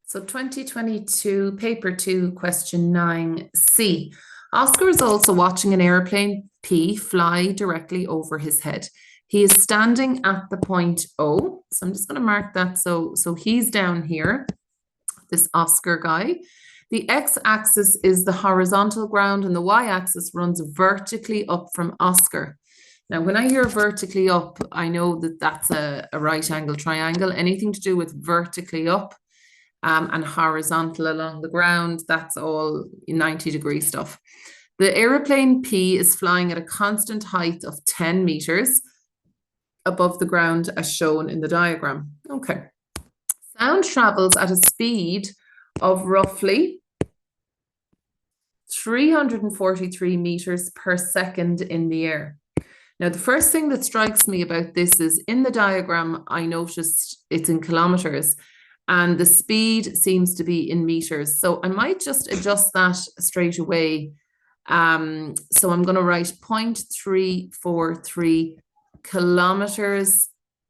So 2022, paper 2, question 9C. Oscar is also watching an airplane P fly directly over his head. He is standing at the point O. So I'm just going to mark that. So he's down here, this Oscar guy. The x-axis is the horizontal ground and the y-axis runs vertically up from Oscar. Now, when I hear vertically up, I know that that's a right angle triangle. Anything to do with vertically up and horizontal along the ground, that's all 90-degree stuff. The aeroplane P is flying at a constant height of 10 meters above the ground as shown in the diagram. Okay. Sound travels at a speed of roughly 343 meters per second in the air. Now, the first thing that strikes me about this is in the diagram, I noticed it's in kilometers and the speed seems to be in meters. So I might just adjust that straight away. So I'm going to write 0.343 kilometers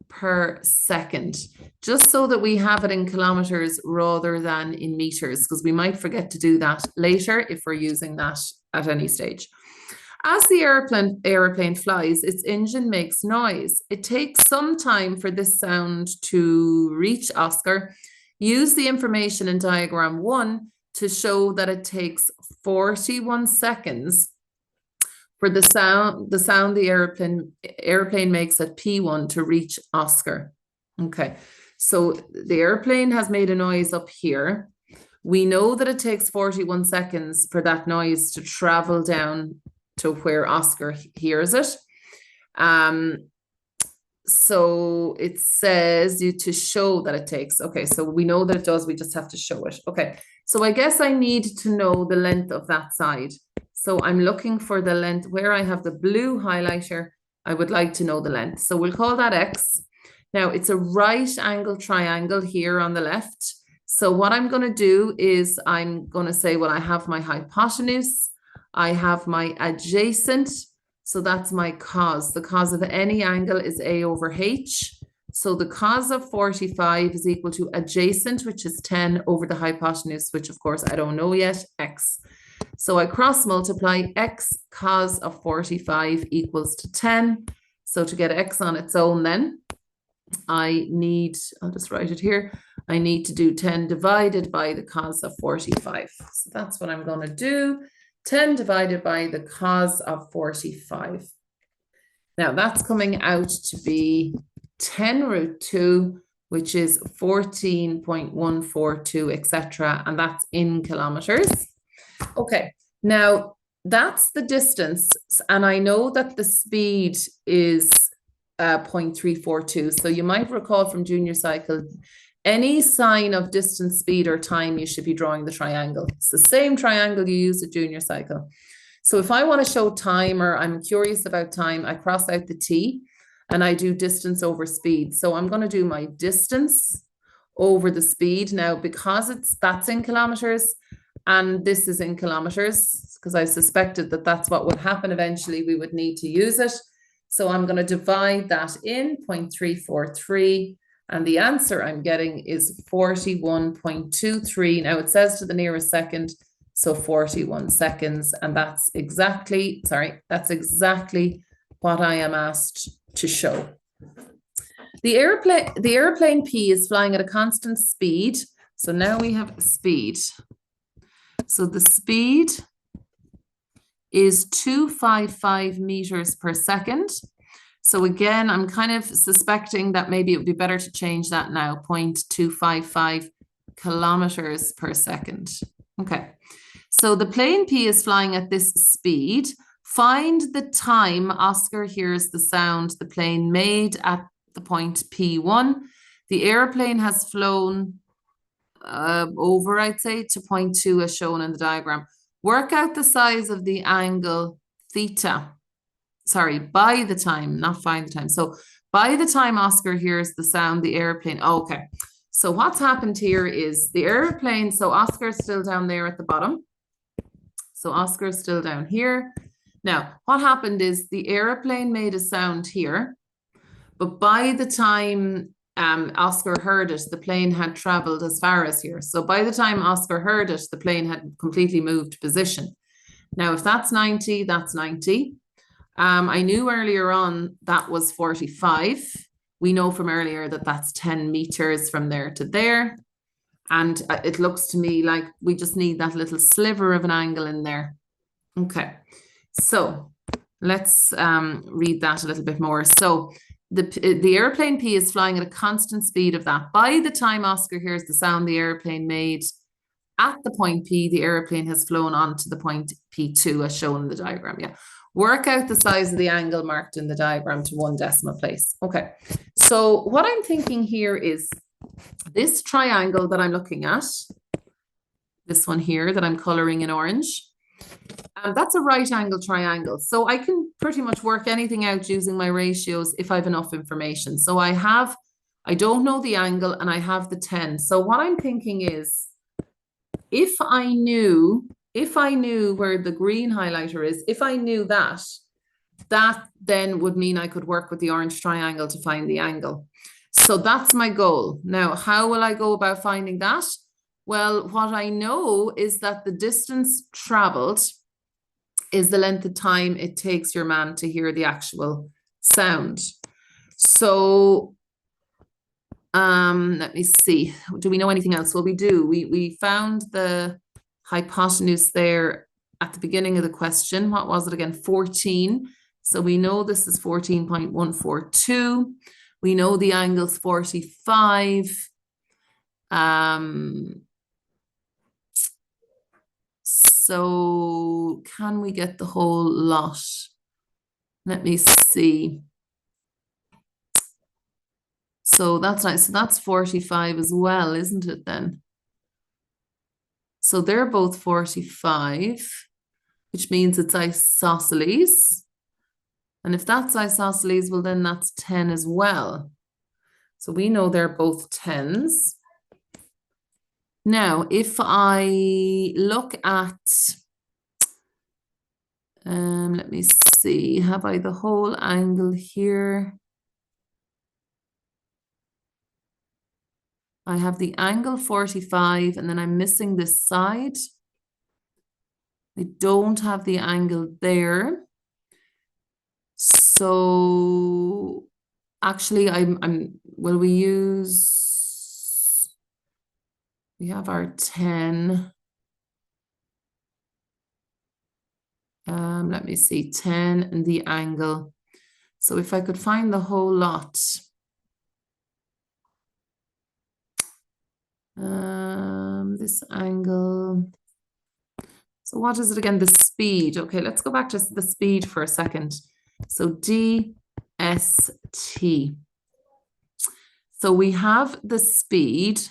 per second, just so that we have it in kilometers rather than in meters, because we might forget to do that later if we're using that at any stage. As the airplane flies, its engine makes noise. It takes some time for this sound to reach Oscar. Use the information in diagram 1 to show that it takes 41 seconds for the sound the airplane makes at P1 to reach Oscar. Okay, so the airplane has made a noise up here. We know that it takes 41 seconds for that noise to travel down to where Oscar hears it. So it says you to show that it takes. Okay, so we know that it does, we just have to show it. Okay, so I guess I need to know the length of that side. So I'm looking for the length where I have the blue highlighter. I would like to know the length. So we'll call that X. Now it's a right angle triangle here on the left. So what I'm going to do is I'm going to say, well, I have my hypotenuse. I have my adjacent, so that's my cos. The cos of any angle is A over H. So the cos of 45 is equal to adjacent, which is 10, over the hypotenuse, which of course I don't know yet, X. So I cross multiply X cos of 45 equals to 10. So to get X on its own then, I'll just write it here. I need to do 10 divided by the cos of 45. So that's what I'm going to do. 10 divided by the cos of 45. Now that's coming out to be 10 root 2, which is 14.142, etc. And that's in kilometers. Okay, now that's the distance. And I know that the speed is 0.342. So you might recall from junior cycle, any sign of distance, speed, or time, you should be drawing the triangle. It's the same triangle you use at junior cycle. So if I want to show time, or I'm curious about time, I cross out the T and I do distance over speed. So I'm going to do my distance over the speed. Now, because that's in kilometers and this is in kilometers, because I suspected that that's what would happen eventually, we would need to use it. So I'm going to divide that in 0.343. And the answer I'm getting is 41.23. Now it says to the nearest second, so 41 seconds. And that's exactly what I am asked to show. The airplane P is flying at a constant speed. So now we have speed. So the speed is 255 meters per second. So again, I'm kind of suspecting that maybe it would be better to change that now, 0.255 kilometers per second. Okay, so the plane P is flying at this speed. Find the time Oscar hears the sound the plane made at the point P1. The airplane has flown over, I'd say, to 0.2 as shown in the diagram. Work out the size of the angle theta. Sorry, by the time, not find the time. So by the time Oscar hears the sound, the airplane, okay. So what's happened here is the airplane, so Oscar's still down there at the bottom. So Oscar's still down here. Now, what happened is the airplane made a sound here, but by the time Oscar heard it, the plane had traveled as far as here. So by the time Oscar heard it, the plane had completely moved position. Now, if that's 90, that's 90. I knew earlier on that was 45. We know from earlier that that's 10 meters from there to there. And it looks to me like we just need that little sliver of an angle in there. Okay, so let's read that a little bit more. So the airplane P is flying at a constant speed of that. By the time Oscar hears the sound the airplane made at the point P, the airplane has flown on to the point P2 as shown in the diagram. Yeah. Work out the size of the angle marked in the diagram to 1 decimal place. Okay. So what I'm thinking here is this triangle that I'm looking at, this one here that I'm coloring in orange, that's a right angle triangle. So I can pretty much work anything out using my ratios if I have enough information. So I don't know the angle and I have the 10. So what I'm thinking is if I knew where the green highlighter is, if I knew that then would mean I could work with the orange triangle to find the angle. So that's my goal. Now, how will I go about finding that? Well, what I know is that the distance traveled is the length of time it takes your man to hear the actual sound. So let me see. Do we know anything else? Well, we do. We found the hypotenuse there at the beginning of the question. What was it again? 14. So we know this is 14.142. We know the angle's 45. So can we get the whole lot? Let me see. So that's nice. So that's 45 as well, isn't it then? So they're both 45, which means it's isosceles. And if that's isosceles, well, then that's 10 as well. So we know they're both 10s. Now, if I look at, let me see, have I the whole angle here? I have the angle 45 and then I'm missing this side. I don't have the angle there. So actually will we use, we have our 10. Let me see, 10 and the angle. So if I could find the whole lot. This angle. So what is it again? The speed. Okay, let's go back to the speed for a second. So DST. So we have the speed.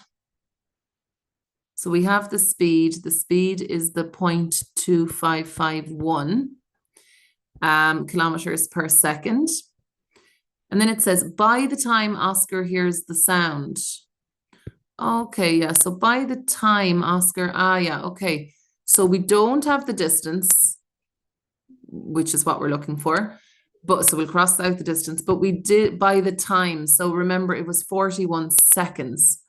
So we have the speed. The speed is the 0.2551 kilometers per second. And then it says, by the time Oscar hears the sound. Okay, yeah. So by the time Oscar, yeah, okay. So we don't have the distance, which is what we're looking for. But so we'll cross out the distance, but we did by the time. So remember, it was 41 seconds.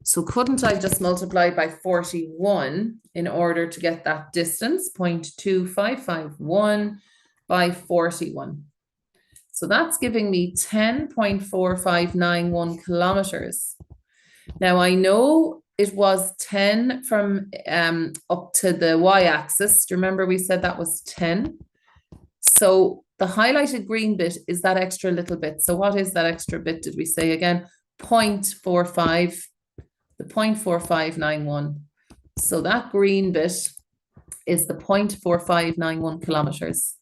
So couldn't I just multiply by 41 in order to get that distance? 0.2551 by 41. So that's giving me 10.4591 kilometers. Now I know it was 10 from up to the y-axis. Do you remember we said that was 10? So the highlighted green bit is that extra little bit. So what is that extra bit, did we say again? 0.45, the 0.4591. So that green bit is the 0.4591 kilometers.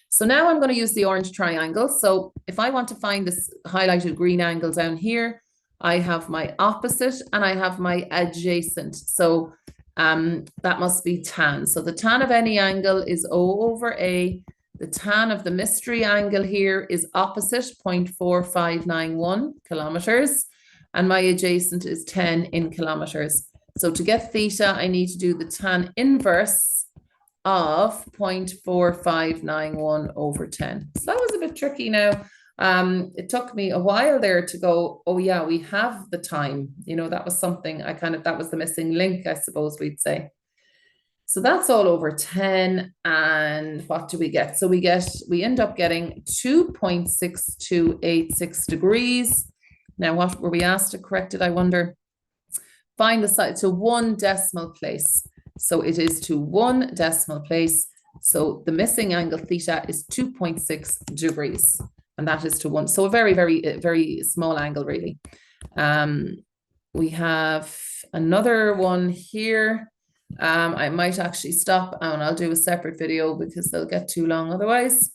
So now I'm going to use the orange triangle. So if I want to find this highlighted green angle down here, I have my opposite and I have my adjacent. So that must be tan. So the tan of any angle is O over A. The tan of the mystery angle here is opposite, 0.4591 kilometers. And my adjacent is 10 in kilometers. So to get theta, I need to do the tan inverse of 0.4591 over 10. So that was a bit tricky now. It took me a while there to go, oh yeah, we have the time. You know, that was something that was the missing link, I suppose we'd say. So that's all over 10. And what do we get? So we end up getting 2.6286 degrees. Now, what were we asked to correct it? I wonder. Find the side to 1 decimal place. So it is to 1 decimal place. So the missing angle theta is 2.6 degrees. And that is to 1. So a very, very small angle, really. We have another one here. I might actually stop and I'll do a separate video because they'll get too long otherwise.